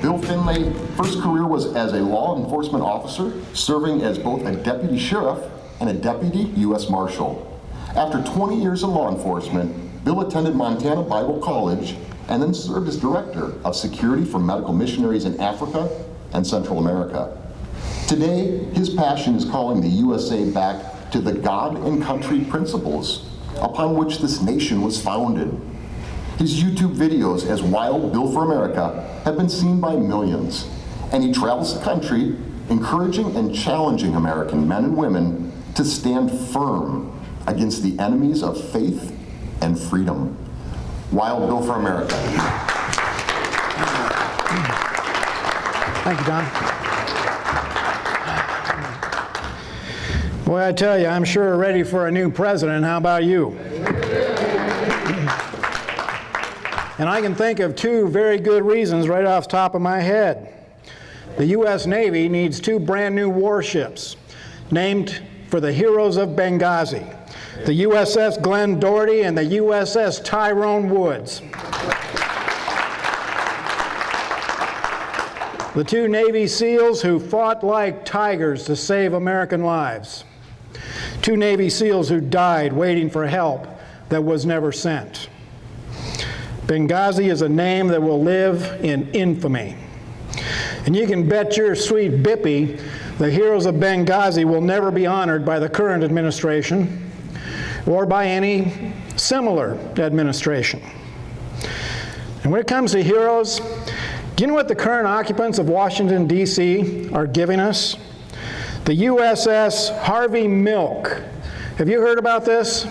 Bill Finlay's first career was as a law enforcement officer, serving as both a deputy sheriff and a deputy U.S. Marshal. After 20 years in law enforcement, Bill attended Montana Bible College and then served as director of security for medical missionaries in Africa and Central America. Today, his passion is calling the USA back to the God and country principles upon which this nation was founded. His YouTube videos as Wild Bill for America have been seen by millions, and he travels the country encouraging and challenging American men and women to stand firm against the enemies of faith and freedom. Wild Bill for America. Thank you, Don. Boy, I tell you, I'm sure we're ready for a new president. How about you? And I can think of two very good reasons right off the top of my head. The U.S. Navy needs two brand new warships named for the heroes of Benghazi, the USS Glenn Doherty and the USS Tyrone Woods. The two Navy SEALs who fought like tigers to save American lives. Two Navy SEALs who died waiting for help that was never sent. Benghazi is a name that will live in infamy. And you can bet your sweet Bippy the heroes of Benghazi will never be honored by the current administration or by any similar administration. And when it comes to heroes, do you know what the current occupants of Washington, D.C. are giving us? The USS Harvey Milk. Have you heard about this?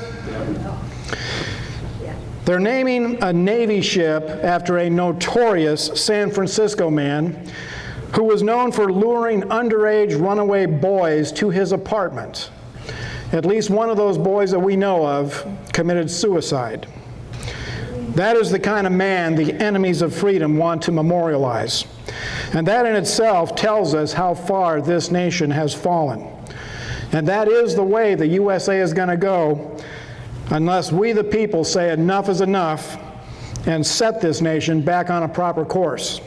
They're naming a Navy ship after a notorious San Francisco man who was known for luring underage runaway boys to his apartment. At least one of those boys that we know of committed suicide. That is the kind of man the enemies of freedom want to memorialize. And that in itself tells us how far this nation has fallen. And that is the way the USA is going to go unless we the people say enough is enough and set this nation back on a proper course.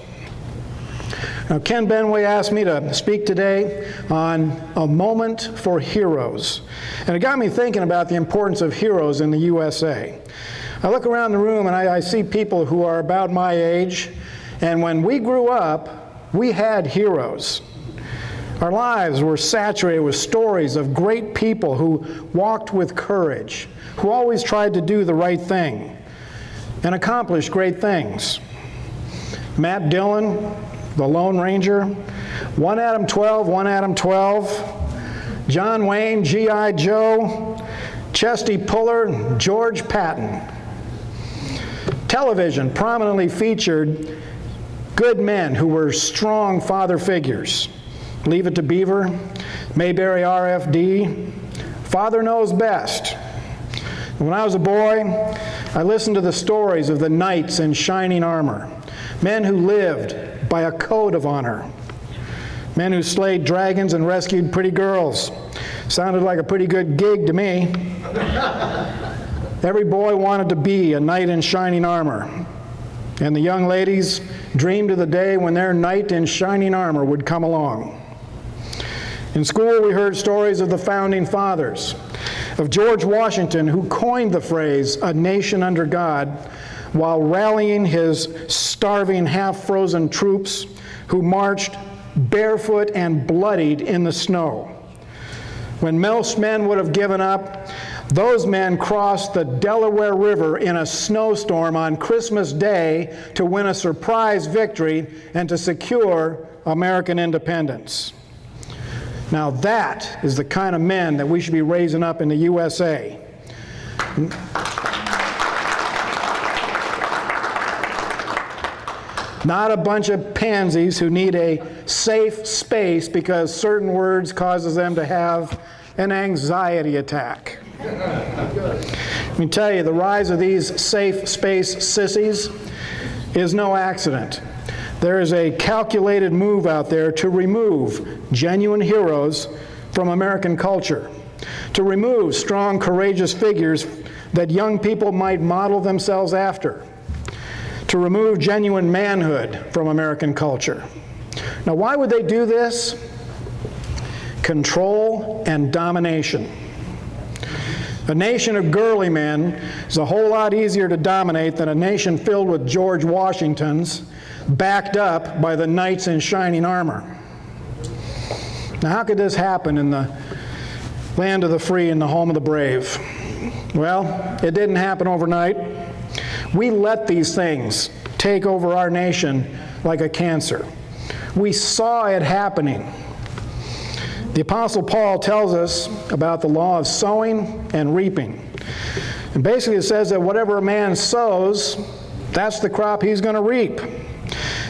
Now, Ken Benway asked me to speak today on a moment for heroes. And it got me thinking about the importance of heroes in the USA. I look around the room and I see people who are about my age, and when we grew up, we had heroes. Our lives were saturated with stories of great people who walked with courage, who always tried to do the right thing and accomplished great things. Matt Dillon, the Lone Ranger, One Adam 12, One Adam 12, John Wayne, G.I. Joe, Chesty Puller, George Patton. Television prominently featured good men who were strong father figures. Leave It to Beaver, Mayberry RFD, Father Knows Best. When I was a boy, I listened to the stories of the knights in shining armor, men who lived by a code of honor, men who slayed dragons and rescued pretty girls. Sounded like a pretty good gig to me. Every boy wanted to be a knight in shining armor, and the young ladies dreamed of the day when their knight in shining armor would come along. In school, we heard stories of the founding fathers, of George Washington, who coined the phrase, "a nation under God," while rallying his starving, half-frozen troops who marched barefoot and bloodied in the snow. When most men would have given up, those men crossed the Delaware River in a snowstorm on Christmas Day to win a surprise victory and to secure American independence. Now that is the kind of men that we should be raising up in the USA. Not a bunch of pansies who need a safe space because certain words causes them to have an anxiety attack. Let me tell you, the rise of these safe space sissies is no accident. There is a calculated move out there to remove genuine heroes from American culture, to remove strong, courageous figures that young people might model themselves after, to to remove genuine manhood from American culture. Now, why would they do this? Control and domination. A nation of girly men is a whole lot easier to dominate than a nation filled with George Washingtons, backed up by the knights in shining armor. Now, how could this happen in the land of the free and the home of the brave? Well, it didn't happen overnight. We let these things take over our nation like a cancer. We saw it happening. The Apostle Paul tells us about the law of sowing and reaping. And basically it says that whatever a man sows, that's the crop he's going to reap.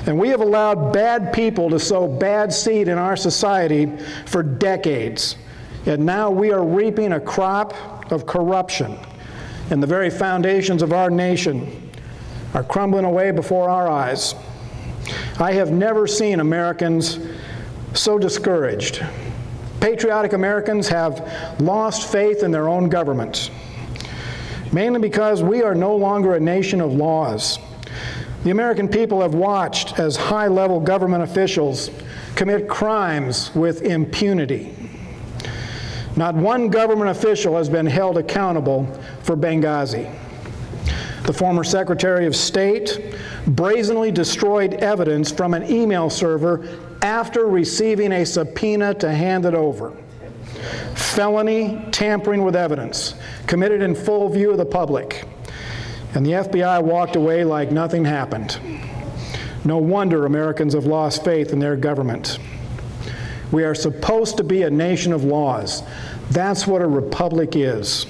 And we have allowed bad people to sow bad seed in our society for decades. And now we are reaping a crop of corruption. And the very foundations of our nation are crumbling away before our eyes. I have never seen Americans so discouraged. Patriotic Americans have lost faith in their own government, mainly because we are no longer a nation of laws. The American people have watched as high-level government officials commit crimes with impunity. Not one government official has been held accountable for Benghazi. The former Secretary of State brazenly destroyed evidence from an email server after receiving a subpoena to hand it over. Felony tampering with evidence, committed in full view of the public. And the FBI walked away like nothing happened. No wonder Americans have lost faith in their government. We are supposed to be a nation of laws. That's what a republic is.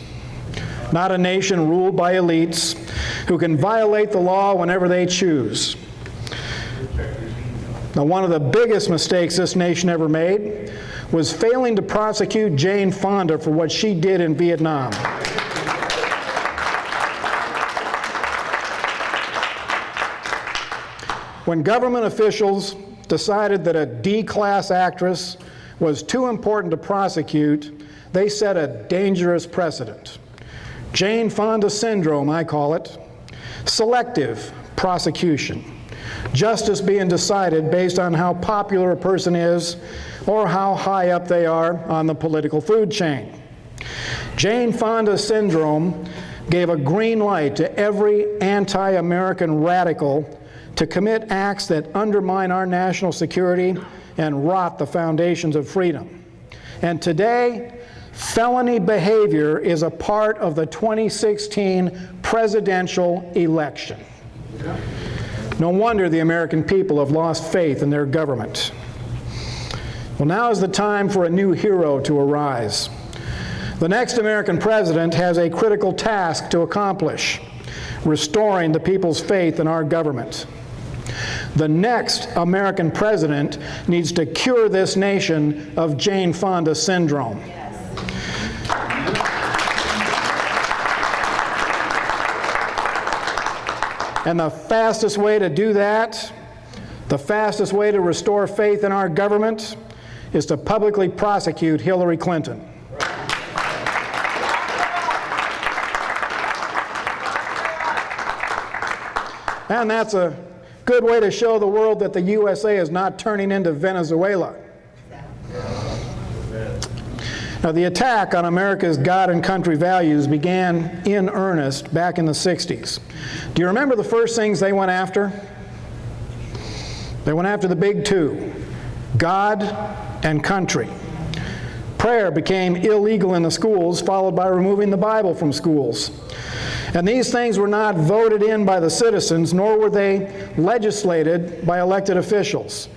Not a nation ruled by elites who can violate the law whenever they choose. Now, one of the biggest mistakes this nation ever made was failing to prosecute Jane Fonda for what she did in Vietnam. When government officials decided that a D-class actress was too important to prosecute, they set a dangerous precedent. Jane Fonda syndrome, I call it. Selective prosecution. Justice being decided based on how popular a person is or how high up they are on the political food chain. Jane Fonda syndrome gave a green light to every anti-American radical to commit acts that undermine our national security and rot the foundations of freedom. And today, felony behavior is a part of the 2016 presidential election. No wonder the American people have lost faith in their government. Well, now is the time for a new hero to arise. The next American president has a critical task to accomplish: restoring the people's faith in our government. The next American president needs to cure this nation of Jane Fonda syndrome. And the fastest way to do that, the fastest way to restore faith in our government, is to publicly prosecute Hillary Clinton. And that's a good way to show the world that the USA is not turning into Venezuela. Now, the attack on America's God and country values began in earnest back in the 60s. Do you remember the first things they went after? They went after the big two: God and country. Prayer became illegal in the schools, followed by removing the Bible from schools. And these things were not voted in by the citizens, nor were they legislated by elected officials.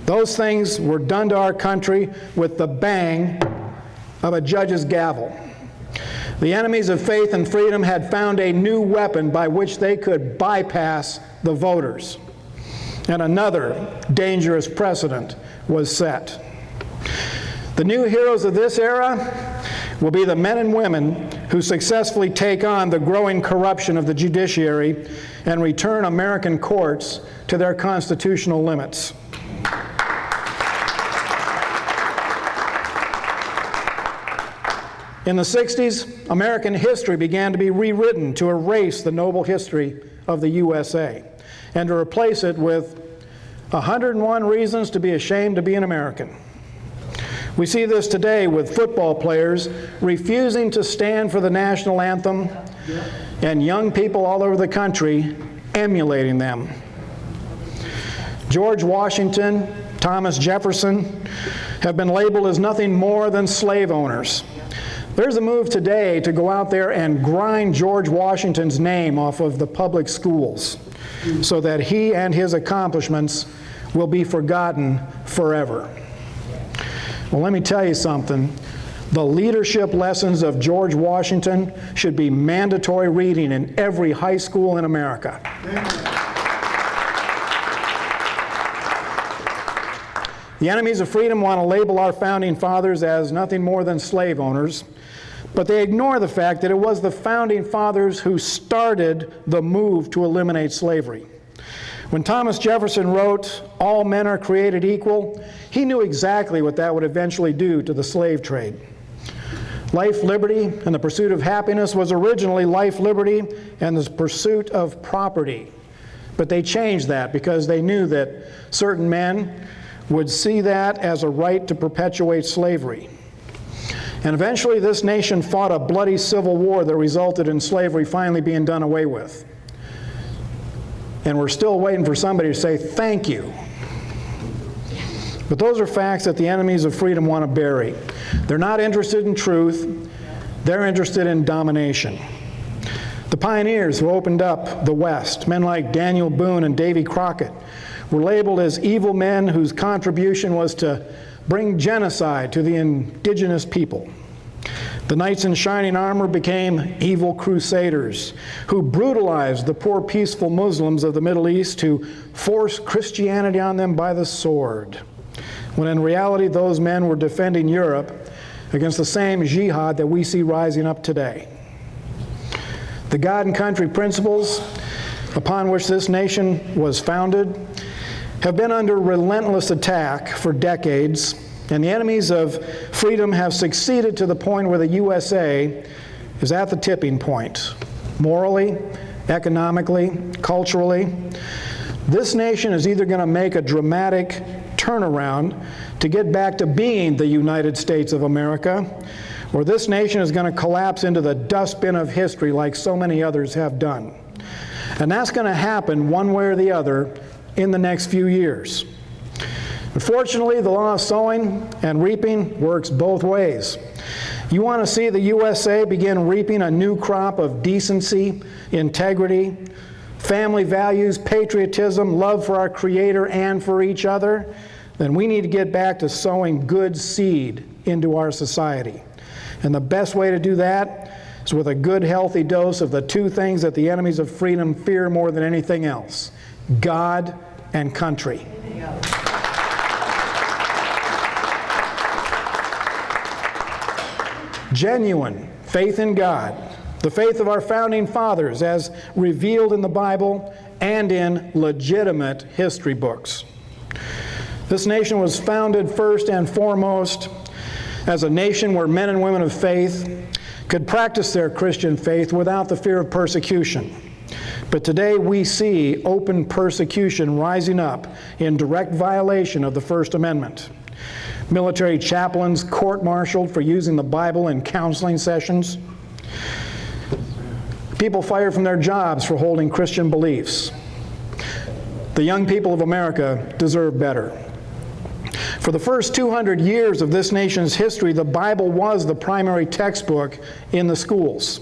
Those things were done to our country with the bang of a judge's gavel. The enemies of faith and freedom had found a new weapon by which they could bypass the voters. And another dangerous precedent was set. The new heroes of this era will be the men and women who successfully take on the growing corruption of the judiciary and return American courts to their constitutional limits. In the 60s, American history began to be rewritten to erase the noble history of the USA, and to replace it with 101 reasons to be ashamed to be an American. We see this today with football players refusing to stand for the national anthem and young people all over the country emulating them. George Washington, Thomas Jefferson have been labeled as nothing more than slave owners. There's a move today to go out there and grind George Washington's name off of the public schools so that he and his accomplishments will be forgotten forever. Well, let me tell you something. The leadership lessons of George Washington should be mandatory reading in every high school in America. The enemies of freedom want to label our founding fathers as nothing more than slave owners, but they ignore the fact that it was the founding fathers who started the move to eliminate slavery. When Thomas Jefferson wrote, "All men are created equal," he knew exactly what that would eventually do to the slave trade. Life, liberty, and the pursuit of happiness was originally life, liberty, and the pursuit of property. But they changed that because they knew that certain men would see that as a right to perpetuate slavery. And eventually this nation fought a bloody civil war that resulted in slavery finally being done away with. And we're still waiting for somebody to say thank you. But those are facts that the enemies of freedom want to bury. They're not interested in truth, they're interested in domination. The pioneers who opened up the West, men like Daniel Boone and Davy Crockett, were labeled as evil men whose contribution was to bring genocide to the indigenous people. The knights in shining armor became evil crusaders who brutalized the poor peaceful Muslims of the Middle East to force Christianity on them by the sword, when in reality those men were defending Europe against the same jihad that we see rising up today. The God and country principles upon which this nation was founded have been under relentless attack for decades, and the enemies of freedom have succeeded to the point where the USA is at the tipping point. Morally, economically, culturally, this nation is either going to make a dramatic turnaround to get back to being the United States of America, or this nation is going to collapse into the dustbin of history like so many others have done. And that's going to happen one way or the other in the next few years. Unfortunately, the law of sowing and reaping works both ways. You want to see the USA begin reaping a new crop of decency, integrity, family values, patriotism, love for our Creator and for each other, then we need to get back to sowing good seed into our society. And the best way to do that is with a good, healthy dose of the two things that the enemies of freedom fear more than anything else: God and country. Genuine faith in God, the faith of our founding fathers as revealed in the Bible and in legitimate history books. This nation was founded first and foremost as a nation where men and women of faith could practice their Christian faith without the fear of persecution. But today we see open persecution rising up in direct violation of the First Amendment. Military chaplains court-martialed for using the Bible in counseling sessions. People fired from their jobs for holding Christian beliefs. The young people of America deserve better. For the first 200 years of this nation's history, the Bible was the primary textbook in the schools.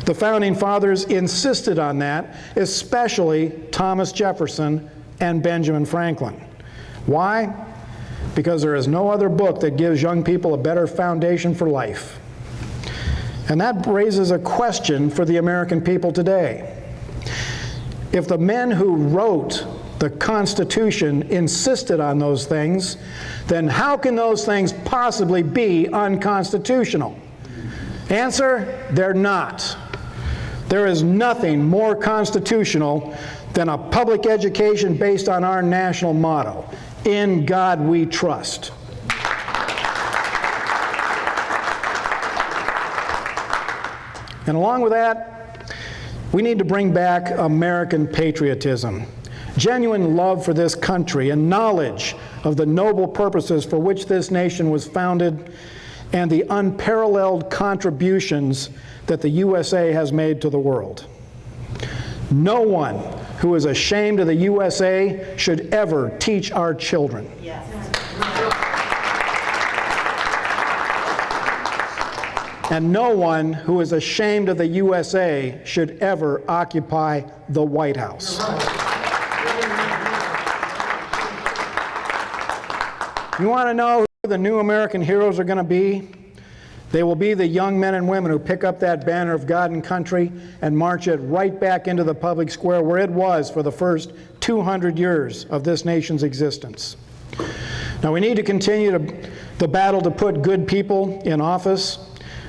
The founding fathers insisted on that, especially Thomas Jefferson and Benjamin Franklin. Why? Because there is no other book that gives young people a better foundation for life. And that raises a question for the American people today. If the men who wrote the Constitution insisted on those things, then how can those things possibly be unconstitutional? Answer: they're not. There is nothing more constitutional than a public education based on our national motto: in God we trust. And along with that, We need to bring back American patriotism, genuine love for this country, and knowledge of the noble purposes for which this nation was founded and the unparalleled contributions that the USA has made to the world. No one who is ashamed of the USA should ever teach our children. Yes. And no one who is ashamed of the USA should ever occupy the White House. You want to know who the new American heroes are going to be? They will be the young men and women who pick up that banner of God and country and march it right back into the public square where it was for the first 200 years of this nation's existence. Now, we need to continue the battle to put good people in office,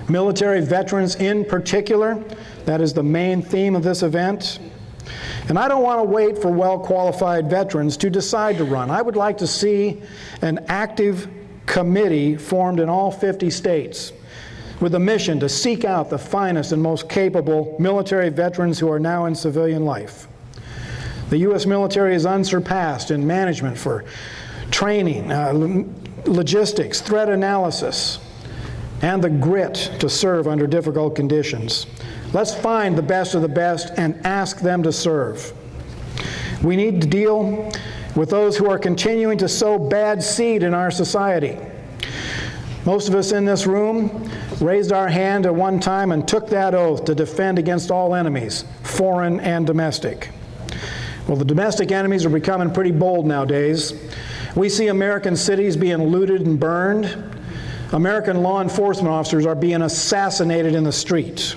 military veterans in particular. That is the main theme of this event. And I don't want to wait for well-qualified veterans to decide to run. I would like to see an active committee formed in all 50 states with a mission to seek out the finest and most capable military veterans who are now in civilian life. The U.S. military is unsurpassed in management for training, logistics, threat analysis, and the grit to serve under difficult conditions. Let's find the best of the best and ask them to serve. We need to deal with those who are continuing to sow bad seed in our society. Most of us in this room raised our hand at one time and took that oath to defend against all enemies, foreign and domestic. Well, the domestic enemies are becoming pretty bold nowadays. We see American cities being looted and burned. American law enforcement officers are being assassinated in the street.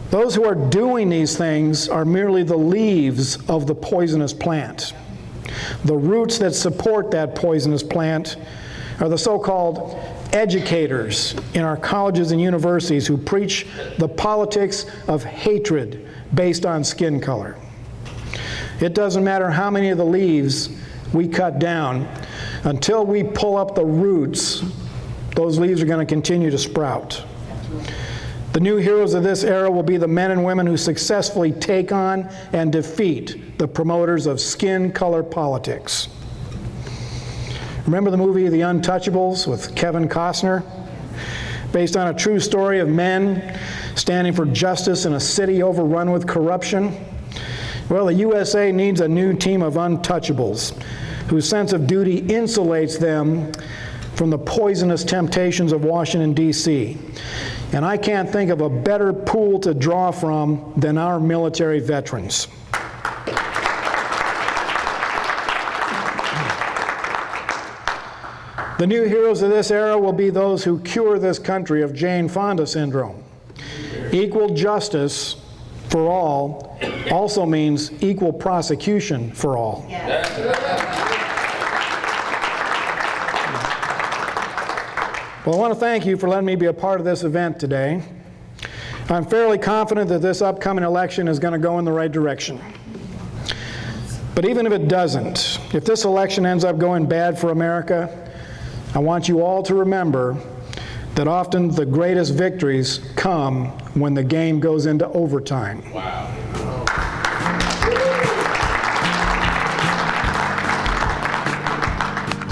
Those who are doing these things are merely the leaves of the poisonous plant. The roots that support that poisonous plant are the so-called educators in our colleges and universities who preach the politics of hatred based on skin color. It doesn't matter how many of the leaves we cut down, until we pull up the roots, those leaves are going to continue to sprout. The new heroes of this era will be the men and women who successfully take on and defeat the promoters of skin color politics. Remember the movie The Untouchables with Kevin Costner? Based on a true story of men standing for justice in a city overrun with corruption? Well, the USA needs a new team of untouchables whose sense of duty insulates them from the poisonous temptations of Washington, D.C. And I can't think of a better pool to draw from than our military veterans. The new heroes of this era will be those who cure this country of Jane Fonda syndrome. Equal justice for all also means equal prosecution for all. Well, I want to thank you for letting me be a part of this event today. I'm fairly confident that this upcoming election is going to go in the right direction. But even if it doesn't, if this election ends up going bad for America, I want you all to remember that often the greatest victories come when the game goes into overtime. Wow.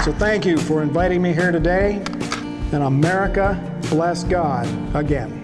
So thank you for inviting me here today, and America bless God again.